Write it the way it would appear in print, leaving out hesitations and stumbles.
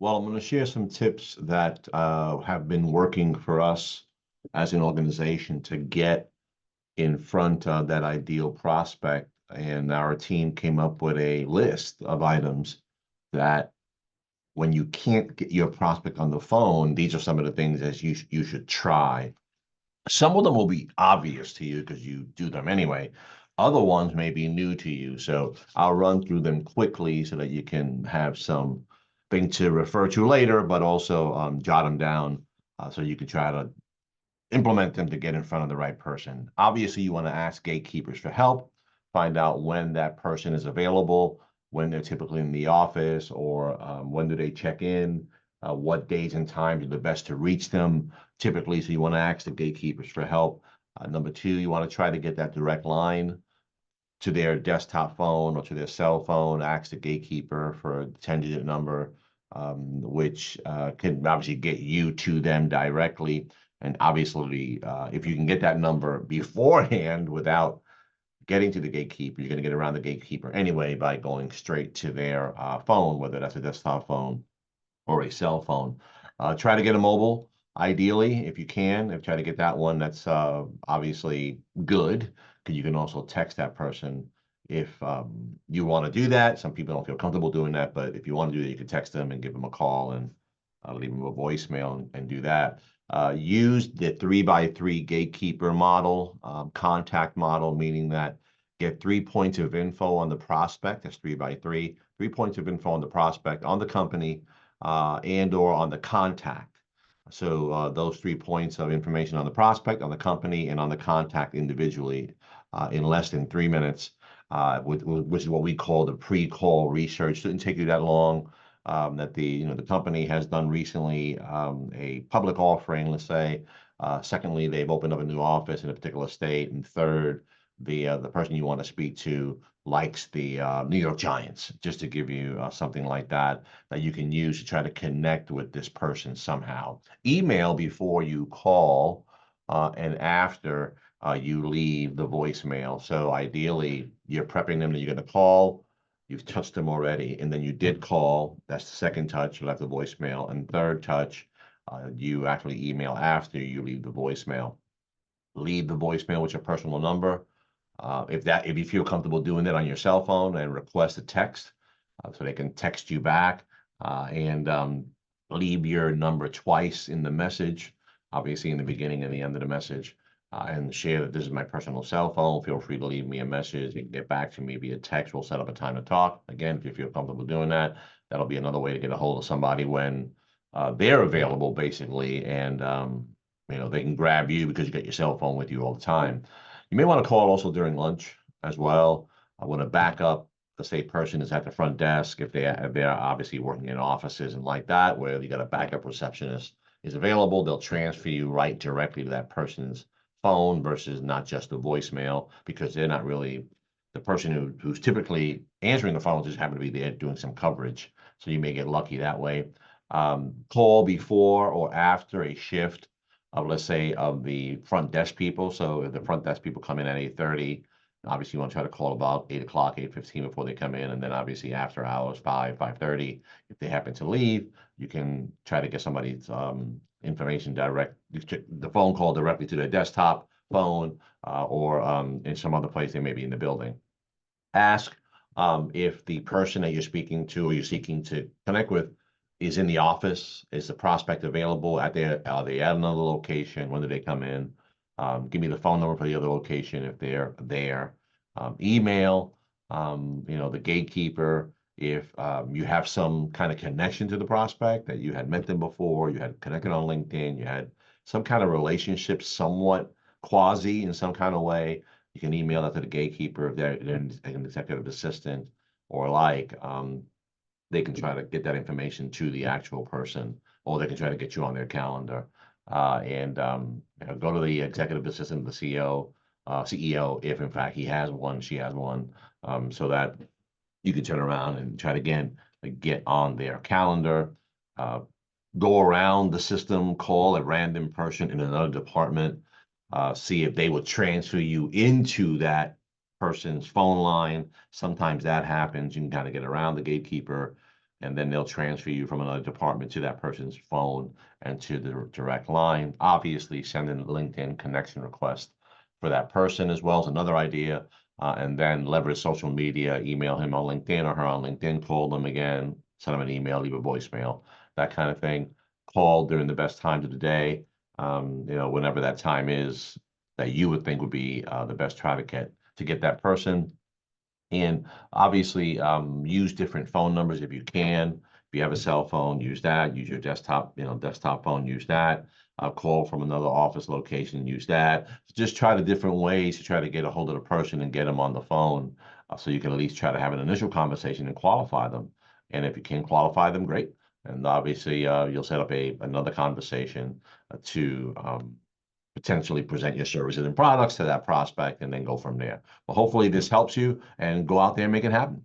Well, I'm going to share some tips that have been working for us as an organization to get in front of that ideal prospect. And our team came up with a list of items that when you can't get your prospect on the phone, these are some of the things that you should try. Some of them will be obvious to you because you do them anyway. Other ones may be new to you. So I'll run through them quickly so that you can have some thing to refer to later, but also jot them down so you can try to implement them to get in front of the right person. Obviously, you want to ask gatekeepers for help, find out when that person is available, when they're typically in the office, or when do they check in, what days and times are the best to reach them typically. So you want to ask the gatekeepers for help. Number two, you want to try to get that direct line to their desktop phone or to their cell phone, ask the gatekeeper for a 10-digit number, which can obviously get you to them directly. And obviously, if you can get that number beforehand without getting to the gatekeeper, you're going to get around the gatekeeper anyway by going straight to their phone, whether that's a desktop phone or a cell phone. Try to get a mobile, ideally, if you can. If try to get that one, that's obviously good because you can also text that person if you want to do that. Some people don't feel comfortable doing that, but if you want to do that, you can text them and give them a call and leave them a voicemail and do that. Use the 3x3 gatekeeper model, contact model, meaning that get 3 points of info on the prospect. That's 3x3. 3 points of info on the prospect, on the company, and or on the contact. So those 3 points of information on the prospect, on the company, and on the contact individually in less than 3 minutes, which is what we call the pre-call research. Didn't take you that long. That the company has done recently a public offering, let's say. Secondly, they've opened up a new office in a particular state, and third, the person you want to speak to likes the New York Giants, just to give you something like that that you can use to try to connect with this person somehow. Email before you call and after you leave the voicemail. So ideally, you're prepping them that you're going to call. You've touched them already, and then you did call. That's the second touch. You left the voicemail, and third touch, you actually email after you leave the voicemail. Leave the voicemail with your personal number. If you feel comfortable doing it on your cell phone, and request a text so they can text you back and leave your number twice in the message, obviously in the beginning and the end of the message, and share that this is my personal cell phone. Feel free to leave me a message. You can get back to me via text. We'll set up a time to talk. Again, if you feel comfortable doing that, that'll be another way to get a hold of somebody when they're available, basically, and they can grab you because you got your cell phone with you all the time. You may want to call also during lunch as well. I want to back up. The say person is at the front desk if they're obviously working in offices and like that, where you got a backup receptionist is available. They'll transfer you right directly to that person's phone versus not just the voicemail, because they're not really the person who's typically answering the phone just happen to be there doing some coverage. So you may get lucky that way. Call before or after a shift of, let's say, of the front desk people. So if the front desk people come in at 8:30, obviously you want to try to call about 8 o'clock, 8:15 before they come in. And then obviously after hours, 5:30, if they happen to leave, you can try to get somebody's information the phone call directly to their desktop phone or in some other place they may be in the building. Ask if the person that you're speaking to or you're seeking to connect with is in the office. Is the prospect available are they at another location? When do they come in? Give me the phone number for the other location if they're there. Email, the gatekeeper. If you have some kind of connection to the prospect, that you had met them before, you had connected on LinkedIn, you had some kind of relationship, somewhat quasi in some kind of way, you can email that to the gatekeeper if they're an executive assistant or like. They can try to get that information to the actual person, or they can try to get you on their calendar. And go to the executive assistant, the CEO, if in fact he has one, she has one, so that you can turn around and try to again get on their calendar. Go around the system, call a random person in another department, see if they will transfer you into that person's phone line. Sometimes that happens. You can kind of get around the gatekeeper and then they'll transfer you from another department to that person's phone and to the direct line. Obviously, send in a LinkedIn connection request for that person as well as another idea, and then leverage social media, email him on LinkedIn or her on LinkedIn, call them again, send them an email, leave a voicemail, that kind of thing. Call during the best times of the day, whenever that time is that you would think would be the best traffic to get that person. And obviously, use different phone numbers if you can. If you have a cell phone, use that. Use your desktop phone, use that. Call from another office location, use that. Just try the different ways to try to get a hold of the person and get them on the phone, so you can at least try to have an initial conversation and qualify them. And if you can qualify them, great. And obviously, you'll set up another conversation to potentially present your services and products to that prospect and then go from there. Well, hopefully this helps you, and go out there and make it happen.